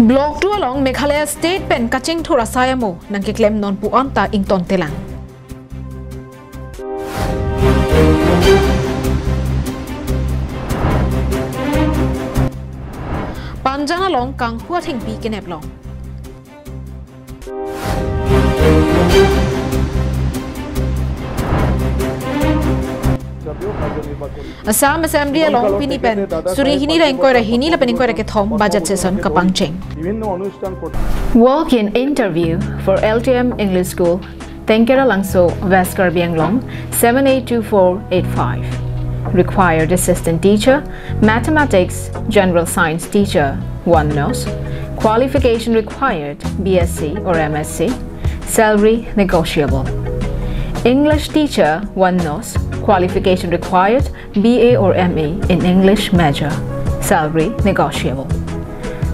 Block 2 along Meghalaya State pen kaching thura sayamo nang kiklem non pu anta ington telang. Panjang along kang huating pi kenep long. Assam Assembly along Pinipen, Suri Hini Rankora Hini Lapeninquera Ketom, budget session Kapangching. Walk-in interview for LTM English School, Tenkera Langso, West Karbiang Long, 782485. Required assistant teacher, mathematics, general science teacher, 1 nose. Qualification required, BSc or MSc. Salary negotiable. English teacher, 1 nose. Qualification required, BA or MA in English major. Salary negotiable.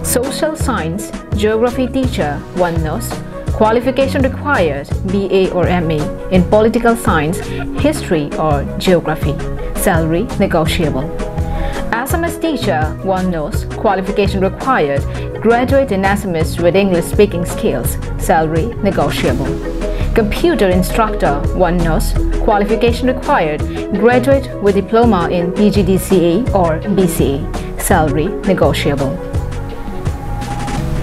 Social science, geography teacher, 1 nose. Qualification required, BA or MA in political science, history or geography. Salary negotiable. Assamese teacher, 1 nose. Qualification required, graduate in Assamese with English speaking skills. Salary negotiable. Computer instructor, 1 nose. Qualification required, graduate with diploma in PGDCA or BCA. Salary negotiable.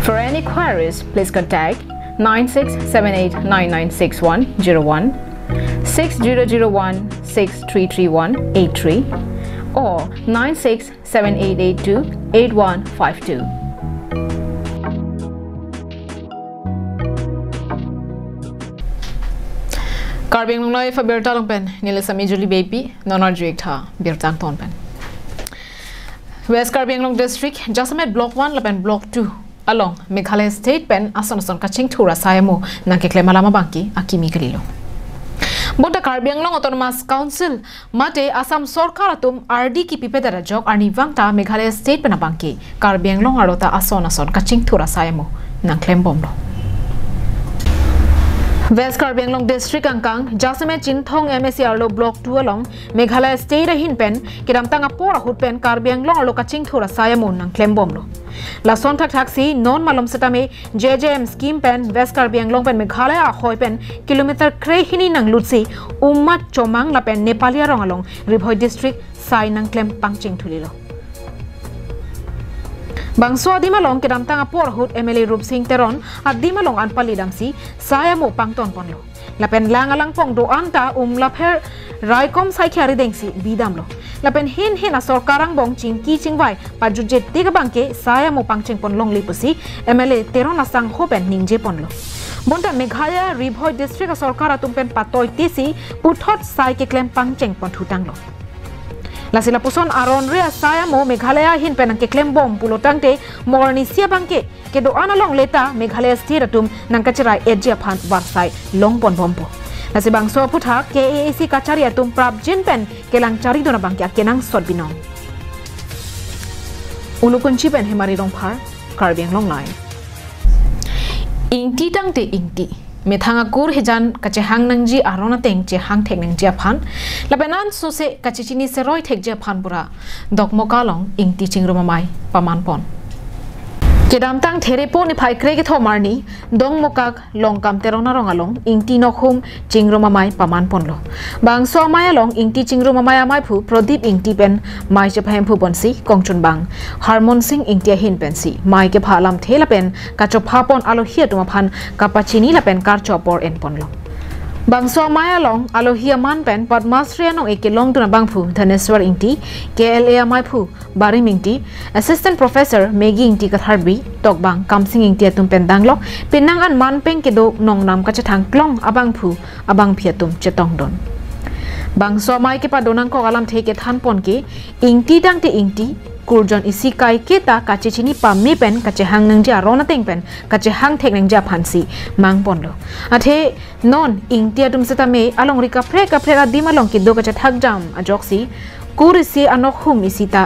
For any queries, please contact 9678996101, 6001633183 or 9678828152. Karbiang Lunglai for Bertalong Pen, Nilasami Julie Baby, non-adjecta, Bertang Ton Pen. West Karbiang Long District, Jasamet Block 1, Lapen Block 2, along Meghalaya State Pen, Asonason Kaching Tura Sayamo, Nankeklemalama Banki, Akimi Kalilo. Bota Karbiang Long Autonomous Council, Mate Assam Sorkaratum, RD Kipi Pedara Jog, Arni Vangta, Meghalaya State Penabanki, Karbiang Long Arota Asonason Kaching Tura Sayamo, Nanklembomlo. West Karbiang Long District Angkang, Jasame Chinthong MSCRlo Block 2 along, Meghalaya State Hinpen, Kidamtanga Pora Hutpen, Karbiang Long Alo Kaching Thura Sayamun ng Klembomlo. Lason taxi non malom setame JJM scheme pen West Karbiang Long pen Meghalaya Ahoy pen kilometer kre hini ng Lutsi, Umat Chomang la pen Nepali Arong along, Ribhoy District, Sai ng Klem Pangching Tulilo. Bangso di malong kidamtang apor hut MLA Rup Singh Teron at di malong an palidamsi saya mo pangton ponlo. Lapen langalang pong doanta lapher raikom sai kyari dengsi bidamlo. Lapen hin asor karang bong chingki chingwai pajujet tiga bangke saya mo pangching ponlong lipusi MLA Teron asang hopen ningje ponlo. Bonta Meghalaya Ribhoy District asor karatumpen patoy tisi puthot sai ke klem pangcheng pon hutanglo. Lasila puson aron ria saya mo Meghalaya hin penang ke klembom pulotangte morni sia bangke ke doan along leta Meghalaya stiratum nang kacerai edja phan warsai long pon bompo. Lasi bangso putha KAC kacaria tum prab jinpen kelang cari dona bangke akenang sot binong. Ulu kunci pen hemari rong par Karbiang Long line. Ingti tangte ingti. Methanga kur hejan kache hang nangji arona teng che hang thek nang japhan labenan sose kache chini seroi thek japhan pura dokmoka long ingti chingroma mai paman pon kedam tang therepo ni phai kre ke thomarni dongmokak longkam terona rongalong ingti nokhum chingroma mai paman pon lo bangso mai along ingti chingroma mai amai phu prodip ingti pen mai che phem phu bonsi kongchun bang harmon sing ingti hin pensi mai ke phalam thela pen kacho phapon alo hia tuma phan kapachini la pen kar chopor en pon lo bangso mai along alo hia man pen padmasri anong ekelong tuna bang phu dhaneswar ingti KLA mai phu bari mingti assistant professor megi ingti katharbi tokbang kamsing ingti atum pen danglok pinang an man peng ke do nong nam ka chathang klong abang phu abang phiatum chetong don bangso mai ke padonang ko alam theke than pon ke ingti dangte ingti kurjon isi kai kita kache chini pammi pen kache hang nang ja rona teng pen kache hang thek nang ja phansi mang pon lo athe non ingti atum seta me along ri ka phre adima long ki do kache thak jam ajoksi kurisi anok hum isita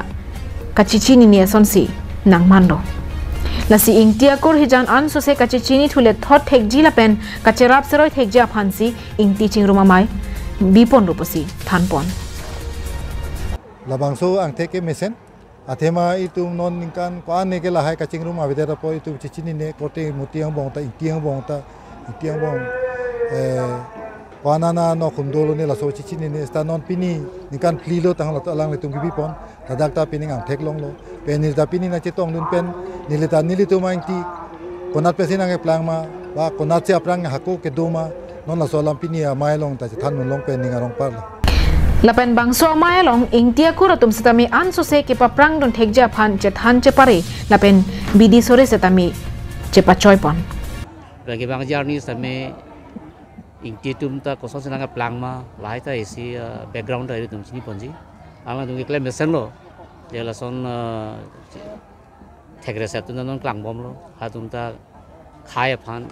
kache chini ni sonsi nang mando lasi ingtia kur hijan an so se kache chini thule thot thek jila pen kache rap seroi thek ja phansi ingti chingruma mai bipon ruposi thanpon labang so ang teke mesen atema itu non ningkan ko ane ke lahai kacing rumah bedera po itu cicini ne kote mutiang bong ta itiang bong ko anana no kundolo ne la so cicini ne sta non pini ningkan plilo tang la alang le tung bi pon tadak ta pini ang tek long lo penil ta pini na cetong dun pen nilitu maingti konat pesin ang plang ma ba konat se aprang hako ke doma non la so lam pini a mailong ta than long pen ningarong par Lapen bangso mayalong ingtia kuratum setami anso se ke paprang don thekja phan che than che pare lapen bidi sore setami che pachoy pon bagi bang jarni same ingti tum ta koso senanga plang ma lai ta isi background ta tum sini ponji ama tum klem mesen lo je la son thekre sa tum non klang bom lo ha tum ta khai phan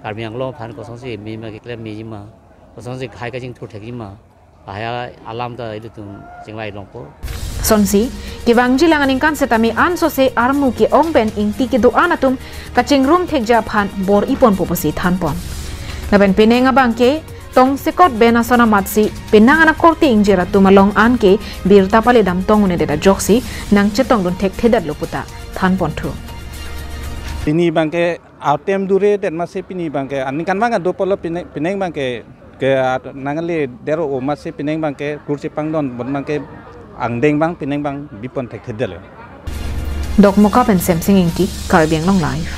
karmiang lo phan koso si mi ma klem mi ma koso si khai ka jing thu theki ma Bahaya alam ta itu tu jenglai longpo. Sonsi, kibang jilang aningkan setami anso se armu ki ongpen ingti ki doa natum kacing room thekja phan bor ipon poposi thanpon. Laben penenga bangke tong sekot bena sona matsi penang anak korti ingjera tumalong anke birta pale dam tong ne deda joksi nang chetong don thek thedat loputa thanpon thu. Pini bangke autem dure den masih pini bangke aningkan bangka do polo pineng bangke ke nangali dero o masih pineng bang ke kursi pangdon bon bang ke angdeng bang pineng bang bipon tek thedel dok moka pen sem singing ti Caribbean long live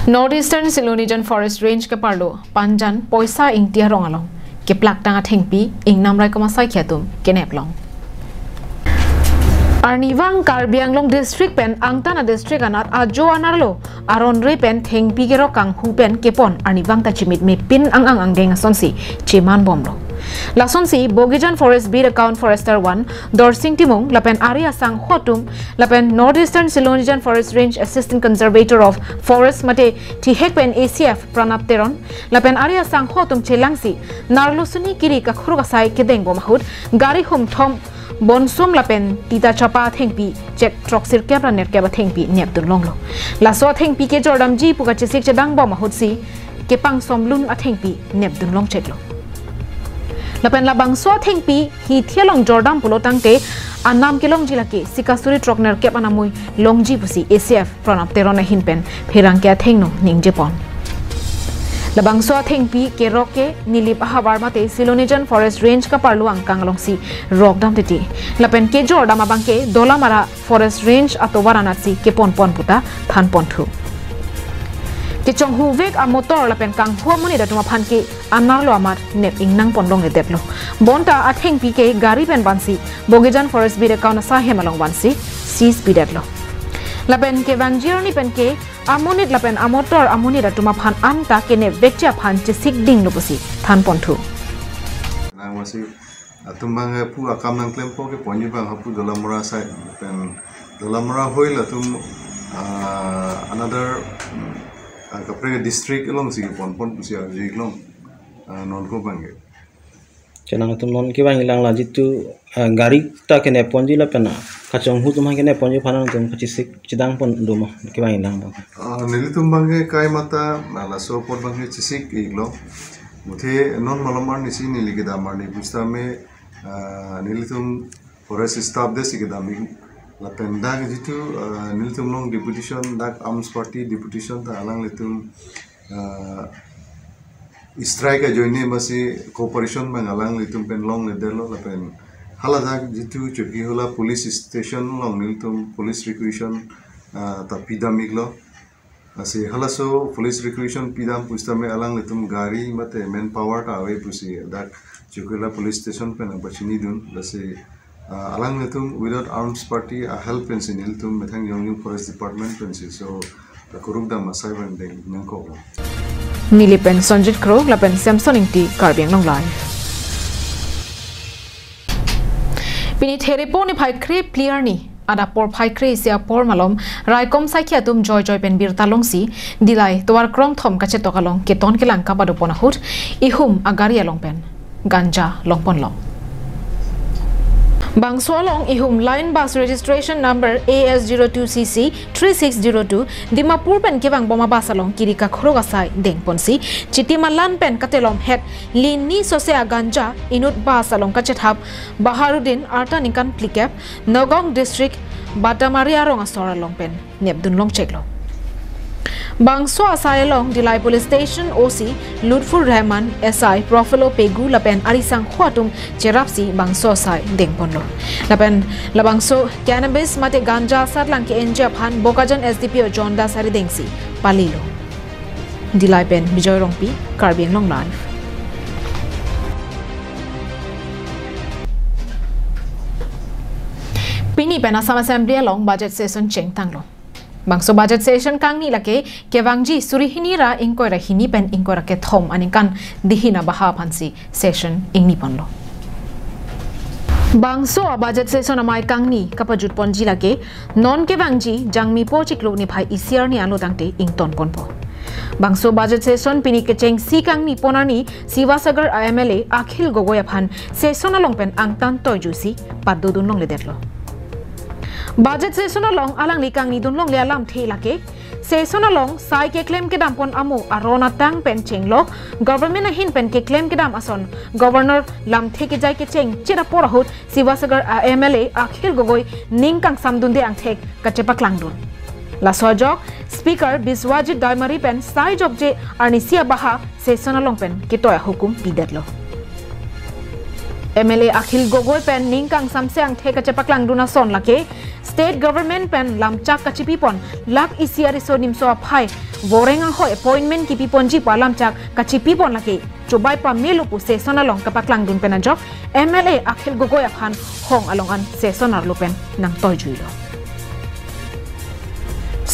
Northeastern Silonijan Forest Range ke parlo panjan poisa ing tia rongalong ke plak tanga thengpi ing namrai koma sai khatum kenep long Arnivang Caribbean long district pen angtana district anat ajo anarlo aron re pen thengpi gero kang hu pen kepon arnivang ta chimit me pin ang deng sonsi cheman bomlo la sonsi Bogijan Forest Beat Account Forester 1 Dorsing Timung lapen area sang hotum lapen Northeastern Silonijan Forest Range Assistant Conservator of Forest mate tihek pen ACF Pranap Teron lapen area sang hotum chelangsi narlo suni kiri ka khruga sai kedeng bomahut gari hum thom Bonsum lapen tita chapa thengpi check troxir kebra net keba thengpi nep tun longlo la so thengpi ke jordam ji puka chesik chedang bom hutsi ke pang somlun a thengpi nep tun long cheklo lapen la bang so thengpi hi thialong jordam pulo tangte anam ke long jilake sikasuri trokner kep anamui longji pusi ACF Pranap Terona hinpen phirang kya thengno ningjepon Labang so thengpi ke roke nilip habar mate Silonijan Forest Range ka parluang kangalongsi rockdam titi lapen ke jorda mabangke dolamara Forest Range ato waranatsi ke pon puta than pon thu ke chong hu vek a motor lapen kang hu moni da tuma phan ke anarlo amar nep ingnang ponlong le deplo bonta a thengpi ke gari pen bansi Bogijan Forest Beat Account sa hemalong bansi si speed atlo lapen ke bangjirni pen ke amonit lapen amotor amonit atuma phan anta kene vekcha phan che sikding loposi than ponthu na masih atumbang pu akam nang klempo ke ponji bang hapu dolamura sai pen dolamura hoil atum another kapre district along si pon pusia jiglong non ko bangge Jangan tu non kita hilang lagi tu gari tak kena ponji lah pernah kacang hu tu mah kena ponji panas tu kacisik cidang pon rumah kita hilang. Nilitum bangge kai mata nala so pon bangge cisik iglo muthe non malamar nisi nili kita marni pusta me nilitum forest staff desi kita mi la pendag jitu nilitum long deputation dak arms party deputation ta alang litum strike joine masih cooperation mengalang litum pen long ledelo lapen haladak jitu chuki hola police station long litum police recreation ta pidam iglo ase halaso police recreation pidam pustame alang litum gari mate manpower ta awe pusi dak chukila police station pen bachini dun lase alang litum without arms party a help pen siniltum methang yong forest department pen so kurugda masai ban deng nangko Nilipen Sonjit Crow lapen Samson ingti Caribbean long live Pini therepo ni phai kre clear ni ada por phai kre sia por malom raikom saikya tum joy pen bir talongsi dilai towar krong thom kache tokalong keton ke langka badu pona hut ihum agari along pen ganja longpon long Bangsolong ihum line bus registration number AS02CC 3602 Dimapur pen kibang boma basalong kirika khrogasai dengponsi chitimalan pen katelom het lini sosea ganja inut basalong kachethap Baharudin arta nikan plikap Nogong district Batamaria ronga sora long pen nepdun long cheklo Bangso Asayalong Dilai Police Station OC Lutfur Rahman SI Profilo Pegu Lapen Arisang Huatum Cherapsi Bangso Asay Dengponlo Lapen Labangso Cannabis Mate Ganja Sarlang ke Enjap Han Bokajan SDPO John Das Hari Dengsi Palilo Dilai Pen Bijoy Rongpi Karbiang Long Live Pini Pen Assam Assembly along budget session Cheng Tanglo Bangso budget session kang ni lake kewangji surihini ra ingkora hini pen ingkora ke thom aninkan dihina baha phansi session ingni ponlo Bangso budget session amai kang ni kapajut ponji lake non kewangji jangmi po chiklo ni phai isiar ni alo tangte ington ponpo Bangso budget session pini ke cheng si kang ni ponani Sivasagar IMLA Akhil Gogoi aphan session along pen angtan toyjusi paddodun long le detlo Budget session along alang likang ni dunlong le alam the lake session along sai ke claim ke dam pon amu arona tang pen chenglo government hin pen ke claim ke dam ason governor lam the ke jai ke cheng chira porahut Sivasagar MLA Akhil Gogoi ningkang samdunde ang thek kachepa klangdun la sojok speaker Biswajit Daimari pen sai job je arnisia baha session along pen ke toya hukum pidetlo MLA Akhil Gogoi pen ningkang samseang thek kachepa klangduna son lake State government pen lamchak kachipipon lak isiari so nimso aphai vorenga ho appointment ki pipon ji pa lamchak kachipipon lake chobai pa melupu session along kapaklang dun pen ajok MLA Akhil Gogoi aphan hong along an session arlo pen nang toy juilo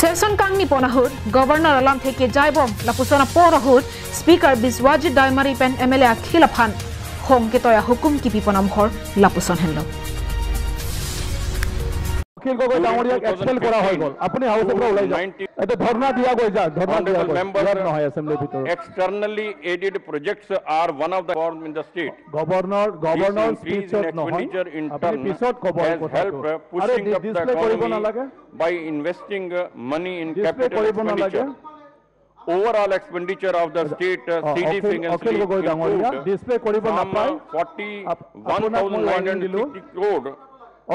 session kang ni ponahut governor alam theke jaibom lapusona porahut speaker Biswajit Daimari pen MLA Akhil aphan hong ke toya hukum ki piponam hor lapuson henlo Akhil Gogoi Damoria expel kora hoy gol apni house opor ulai ja eta dharna diya goi ja dharna diya goi no hoy assembly bhitor externally aided projects are one of the form in the state governor speech no hoy apni episode cover has helped pushing up the economy by investing money in capital expenditure overall expenditure of the state CD financially improved display koribo na pai 41,960 crore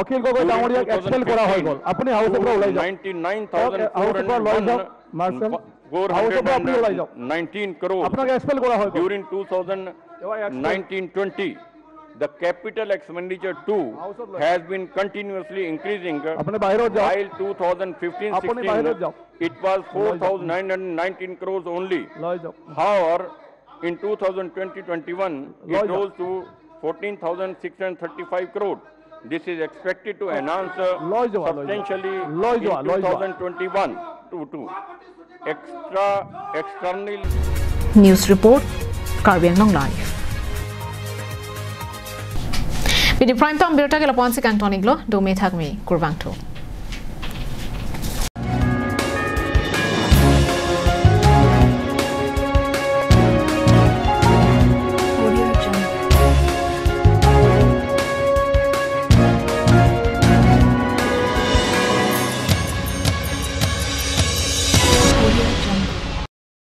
Akhil Gogoi Damoria expel kora hoy gol apni house opor ulai ja 99,419 crore apnake expel kora hoy during 2019-20 the capital expenditure too has been continuously increasing while 2015-16 it was 4,919 crores only however in 2020-21 it rose to 14,635 crores. This is expected to enhance substantially in 2021-22. External News report Karbiang Long Live. With the prime time birta ke lapon si kang tonik lo do me thak me kurwang to.